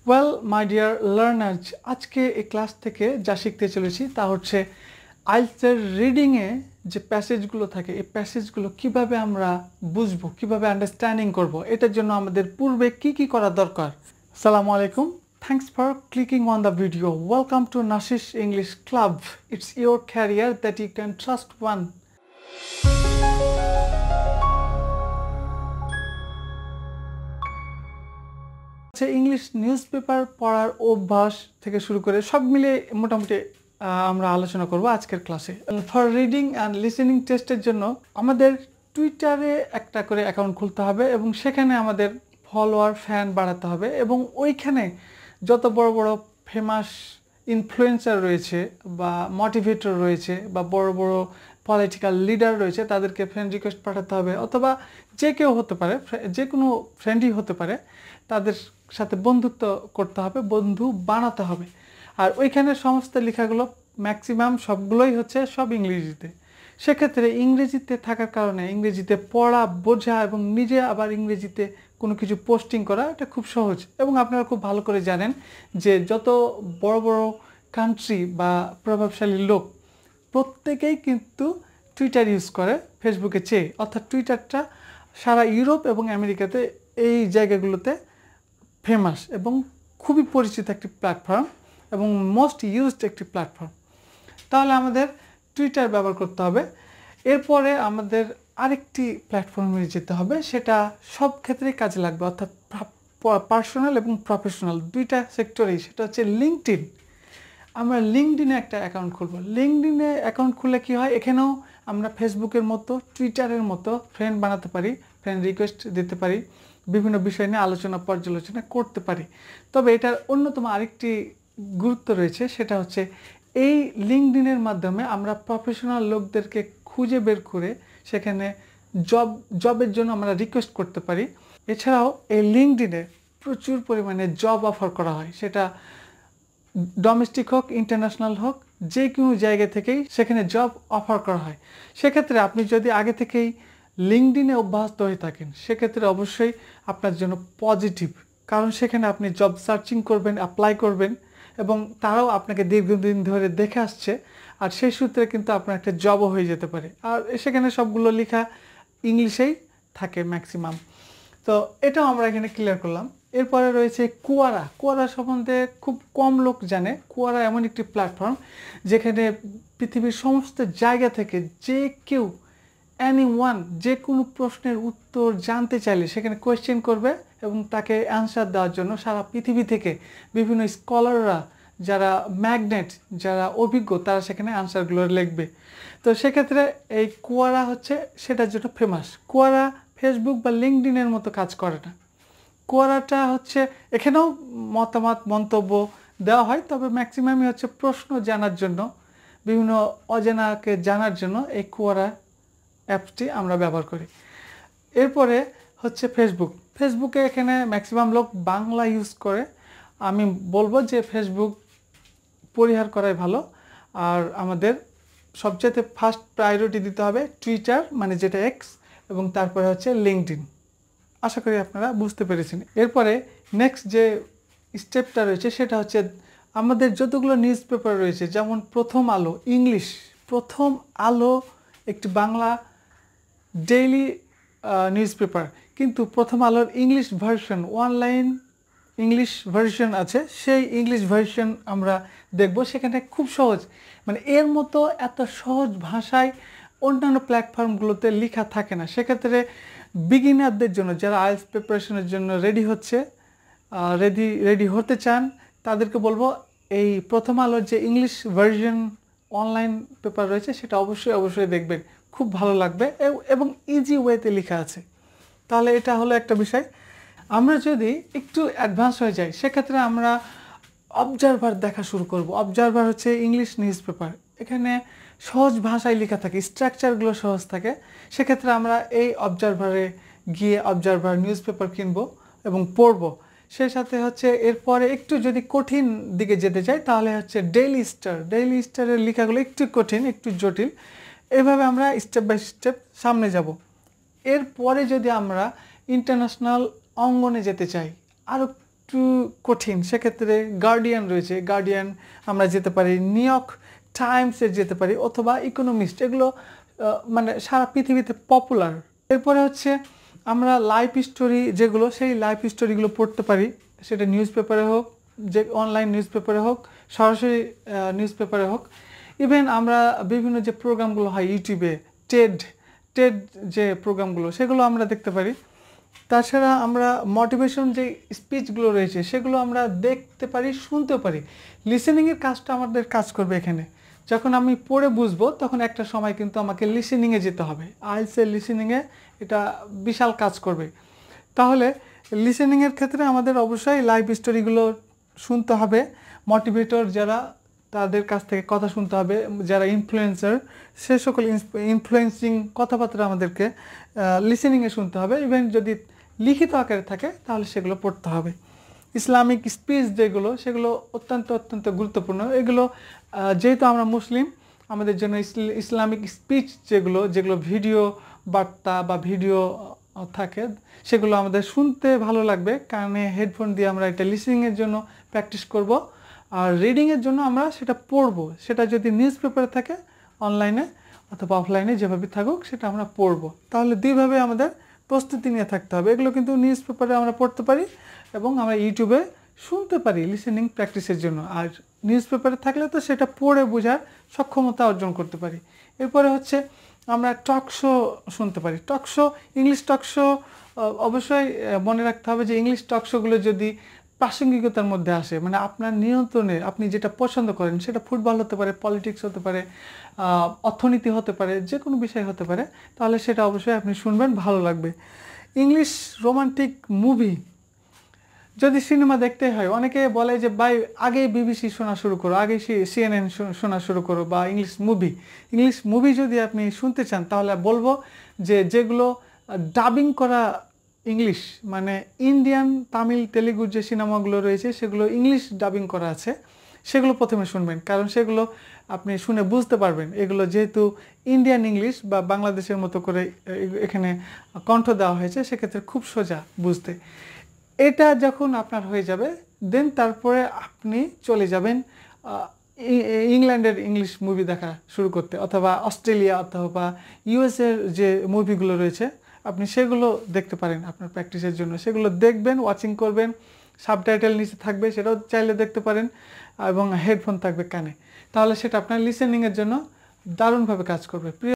Well, my dear learners, আজকে এই class থেকে যা শিখতে চলেছি তা হচ্ছে আইএলটিএস এর রিডিং এ যে প্যাসেজগুলো থাকে এই প্যাসেজগুলো কিভাবে আমরা বুঝবো, কিভাবে আন্ডারস্ট্যান্ডিং করব, এটার জন্য আমাদের পূর্বে কি করা দরকার। আসসালামু আলাইকুম, thanks for clicking on the video. Welcome to Nashish English Club. It's your career that you can trust one. English newspaper পড়ার অভ্যাস থেকে শুরু করে সব মিলে মোটামুটি আমরা আলোচনা করব আজকের ক্লাসে। ফর রিডিং অ্যান্ড লিসেনিং টেস্টের জন্য আমাদের টুইটারে একটা করে অ্যাকাউন্ট খুলতে হবে এবং সেখানে আমাদের ফলোয়ার ফ্যান বাড়াতে হবে এবং ওইখানে যত বড় বড় ফেমাস ইনফ্লুয়েন্সার রয়েছে বা মোটিভেটর রয়েছে বা বড় বড় পলিটিক্যাল লিডার রয়েছে তাদেরকে ফ্রেন্ড রিকোয়েস্ট পাঠাতে হবে, অথবা যে কেউ হতে পারে, যে কোনো ফ্রেন্ডই হতে পারে, তাদের সাথে বন্ধুত্ব করতে হবে, বন্ধু বানাতে হবে। আর ওইখানে সমস্ত লেখাগুলো ম্যাক্সিমাম সবগুলোই হচ্ছে সব ইংরেজিতে। সেক্ষেত্রে ইংরেজিতে থাকার কারণে ইংরেজিতে পড়া, বোঝা এবং নিজে আবার ইংরেজিতে কোনো কিছু পোস্টিং করা এটা খুব সহজ। এবং আপনারা খুব ভালো করে জানেন যে যত বড় বড় কান্ট্রি বা প্রভাবশালী লোক প্রত্যেকেই কিন্তু টুইটার ইউজ করে ফেসবুকে চেয়ে, অর্থাৎ টুইটারটা সারা ইউরোপ এবং আমেরিকাতে এই জায়গাগুলোতে ফেমাস এবং খুবই পরিচিত একটি প্ল্যাটফর্ম এবং মোস্ট ইউজড একটি প্ল্যাটফর্ম। তাহলে আমাদের টুইটার ব্যবহার করতে হবে। এরপরে আমাদের আরেকটি প্ল্যাটফর্মে যেতে হবে, সেটা সব ক্ষেত্রেই কাজে লাগবে, অর্থাৎ পার্সোনাল এবং প্রফেশনাল দুইটা সেক্টরেই, সেটা হচ্ছে লিঙ্কডইন। আমরা লিঙ্কডইনে একটা অ্যাকাউন্ট খুলব। লিঙ্কডইনে অ্যাকাউন্ট খুললে কি হয়, এখানেও আমরা ফেসবুকের মতো টুইটারের মতো ফ্রেন্ড বানাতে পারি, ফ্রেন্ড রিকোয়েস্ট দিতে পারি, বিভিন্ন বিষয় নিয়ে আলোচনা পর্যালোচনা করতে পারি। তবে এটার অন্যতম আরেকটি গুরুত্ব রয়েছে, সেটা হচ্ছে এই লিঙ্কডইনের মাধ্যমে আমরা প্রফেশনাল লোকদেরকে খুঁজে বের করে সেখানে জবের জন্য আমরা রিকোয়েস্ট করতে পারি। এছাড়াও এই লিঙ্কডইনে প্রচুর পরিমাণে জব অফার করা হয়, সেটা ডোমেস্টিক হোক ইন্টারন্যাশনাল হোক, যে কোনো জায়গা থেকেই সেখানে জব অফার করা হয়। সেক্ষেত্রে আপনি যদি আগে থেকেই লিঙ্কডইনে অভ্যস্ত হয়ে থাকেন সেক্ষেত্রে অবশ্যই আপনার জন্য পজিটিভ, কারণ সেখানে আপনি জব সার্চিং করবেন, অ্যাপ্লাই করবেন এবং তারাও আপনাকে দীর্ঘদিন ধরে দেখে আসছে, আর সেই সূত্রে কিন্তু আপনার একটা জবও হয়ে যেতে পারে। আর সেখানে সবগুলো লেখা ইংলিশেই থাকে ম্যাক্সিমাম। তো এটাও আমরা এখানে ক্লিয়ার করলাম। এরপরে রয়েছে কুয়ারা। কুয়ারা সম্বন্ধে খুব কম লোক জানে। কুয়ারা এমন একটি প্ল্যাটফর্ম যেখানে পৃথিবীর সমস্ত জায়গা থেকে যে কেউ এনিওয়ান যে কোনো প্রশ্নের উত্তর জানতে চাইলে সেখানে কোয়েশ্চেন করবে এবং তাকে অ্যান্সার দেওয়ার জন্য সারা পৃথিবী থেকে বিভিন্ন স্কলাররা, যারা ম্যাগনেট, যারা অভিজ্ঞ, তারা সেখানে অ্যান্সারগুলো লিখবে। তো সেক্ষেত্রে এই কুয়ারা হচ্ছে সেটার জন্য ফেমাস। কুয়ারা ফেসবুক বা লিঙ্কডইনের মতো কাজ করে না। কুয়ারাটা হচ্ছে এখানেও মতামত মন্তব্য দেওয়া হয়, তবে ম্যাক্সিমামই হচ্ছে প্রশ্ন জানার জন্য, বিভিন্ন অজানাকে জানার জন্য এই কুয়ারা অ্যাপসটি আমরা ব্যবহার করি। এরপরে হচ্ছে ফেসবুক। ফেসবুকে এখানে ম্যাক্সিমাম লোক বাংলা ইউজ করে। আমি বলবো যে ফেসবুক পরিহার করাই ভালো। আর আমাদের সবচেয়ে ফার্স্ট প্রায়োরিটি দিতে হবে টুইটার, মানে যেটা এক্স, এবং তারপরে হচ্ছে লিঙ্কডইন। আশা করি আপনারা বুঝতে পেরেছেন। এরপরে নেক্সট যে স্টেপটা রয়েছে সেটা হচ্ছে আমাদের যতগুলো নিউজ পেপার রয়েছে, যেমন প্রথম আলো ইংলিশ, প্রথম আলো একটি বাংলা ডেইলি নিউজ পেপার, কিন্তু প্রথম আলোর English version, online English version আছে, সেই ইংলিশ ভার্সন আমরা দেখব। সেখানে খুব সহজ, মানে এর মতো এত সহজ ভাষায় অন্যান্য প্ল্যাটফর্মগুলোতে লেখা থাকে না। সেক্ষেত্রে বিগিনারদের জন্য, যারা আইএলটিএস প্রিপারেশনের জন্য রেডি হতে চান, তাদেরকে বলবো এই প্রথম আলোর যে ইংলিশ ভার্সন অনলাইন পেপার রয়েছে সেটা অবশ্যই দেখবেন, খুব ভালো লাগবে এবং ইজি ওয়েতে লেখা আছে। তাহলে এটা হলো একটা বিষয়। আমরা যদি একটু অ্যাডভান্স হয়ে যাই সেক্ষেত্রে আমরা অবজারভার দেখা শুরু করব। অবজারভার হচ্ছে ইংলিশ নিউজ পেপার, এখানে সহজ ভাষায় লেখা থাকে, স্ট্রাকচারগুলো সহজ থাকে। সেক্ষেত্রে আমরা এই অবজারভারে গিয়ে অবজারভার নিউজ পেপার কিনবো এবং পড়বো। সেই সাথে হচ্ছে এরপরে একটু যদি কঠিন দিকে যেতে চাই তাহলে হচ্ছে ডেইলি স্টারের লেখাগুলো একটু কঠিন, একটু জটিল। এভাবে আমরা স্টেপ বাই স্টেপ সামনে যাব। এরপরে যদি আমরা ইন্টারন্যাশনাল অঙ্গনে যেতে চাই, আরও একটু কঠিন সেক্ষেত্রে গার্ডিয়ান রয়েছে, গার্ডিয়ান আমরা যেতে পারি, নিউ ইয়র্ক টাইমসে যেতে পারি অথবা ইকোনমিস্ট, এগুলো মানে সারা পৃথিবীতে পপুলার। এরপরে হচ্ছে আমরা লাইফ স্টোরি যেগুলো, সেই লাইফ স্টোরিগুলো পড়তে পারি, সেটা নিউজ পেপারে হোক, যে অনলাইন নিউজ পেপারে হোক, সরাসরি নিউজ পেপারে হোক। ইভেন আমরা বিভিন্ন যে প্রোগ্রামগুলো হয় ইউটিউবে, টেড যে প্রোগ্রামগুলো সেগুলো আমরা দেখতে পারি। তাছাড়া আমরা মোটিভেশন যে স্পিচগুলো রয়েছে সেগুলো আমরা দেখতে পারি, শুনতেও পারি। লিসেনিংয়ের কাজটা আমাদের কাজ করবে এখানে। যখন আমি পড়ে বুঝবো তখন একটা সময় কিন্তু আমাকে লিসেনিংয়ে যেতে হবে। আইএলটিএসের লিসেনিংয়ে এটা বিশাল কাজ করবে। তাহলে লিসেনিংয়ের ক্ষেত্রে আমাদের অবশ্যই লাইভ স্টোরিগুলো শুনতে হবে, মোটিভেটর যারা তাদের কাছ থেকে কথা শুনতে হবে, যারা ইনফ্লুয়েন্সার সে সকল ইনফ্লুয়েন্সিং কথাবার্তা আমাদেরকে লিসেনিংয়ে শুনতে হবে। ইভেন যদি লিখিত আকারে থাকে তাহলে সেগুলো পড়তে হবে। ইসলামিক স্পিচ যেগুলো সেগুলো অত্যন্ত গুরুত্বপূর্ণ। এগুলো যেহেতু আমরা মুসলিম, আমাদের জন্য ইসলামিক স্পিচ যেগুলো ভিডিও বার্তা বা ভিডিও থাকে সেগুলো আমাদের শুনতে ভালো লাগবে। কানে হেডফোন দিয়ে আমরা এটা লিসেনিংয়ের জন্য প্র্যাকটিস করব, আর রিডিংয়ের জন্য আমরা সেটা পড়বো। সেটা যদি নিউজ পেপারে থাকে, অনলাইনে অথবা অফলাইনে যেভাবে থাকুক সেটা আমরা পড়বো। তাহলে দুইভাবে আমাদের প্রস্তুতি নিয়ে থাকতে হবে। এগুলো কিন্তু নিউজ পেপারে আমরা পড়তে পারি এবং আমরা ইউটিউবে শুনতে পারি লিসেনিং প্র্যাকটিসের জন্য। আর নিউজ পেপারে থাকলে তো সেটা পড়ে বোঝার সক্ষমতা অর্জন করতে পারি। এরপরে হচ্ছে আমরা টক শো শুনতে পারি। Talk show, English talk show অবশ্যই মনে রাখতে হবে যে ইংলিশ টক শোগুলো যদি প্রাসঙ্গিকতার মধ্যে আসে, মানে আপনার নিয়ন্ত্রণে, আপনি যেটা পছন্দ করেন, সেটা ফুটবল হতে পারে, পলিটিক্স হতে পারে, অর্থনীতি হতে পারে, যে কোনো বিষয় হতে পারে, তাহলে সেটা অবশ্যই আপনি শুনবেন, ভালো লাগবে। ইংলিশ রোমান্টিক মুভি যদি সিনেমা দেখতে হয়, অনেকে বলে যে ভাই আগে বিবিসি শোনা শুরু করো, আগে সিএনএন শোনা শুরু করো, বা ইংলিশ মুভি যদি আপনি শুনতে চান তাহলে বলবো যে যেগুলো ডাবিং করা ইংলিশ, মানে ইন্ডিয়ান, তামিল, তেলেগু যে সিনেমাগুলো রয়েছে সেগুলো ইংলিশ ডাবিং করা আছে, সেগুলো প্রথমে শুনবেন। কারণ সেগুলো আপনি শুনে বুঝতে পারবেন। এগুলো যেহেতু ইন্ডিয়ান ইংলিশ বা বাংলাদেশের মতো করে এখানে কণ্ঠ দেওয়া হয়েছে, সেক্ষেত্রে খুব সোজা বুঝতে। এটা যখন আপনার হয়ে যাবে দেন তারপরে আপনি চলে যাবেন ইংল্যান্ডের ইংলিশ মুভি দেখা শুরু করতে, অথবা অস্ট্রেলিয়া অথবা ইউএসের যে মুভিগুলো রয়েছে আপনি সেগুলো দেখতে পারেন আপনার প্র্যাকটিসের জন্য। সেগুলো দেখবেন, ওয়াচিং করবেন, সাবটাইটেল নিচে থাকবে, সেটাও চাইলে দেখতে পারেন, এবং হেডফোন থাকবে কানে। তাহলে সেটা আপনার লিসেনিংয়ের জন্য দারুণভাবে কাজ করবে।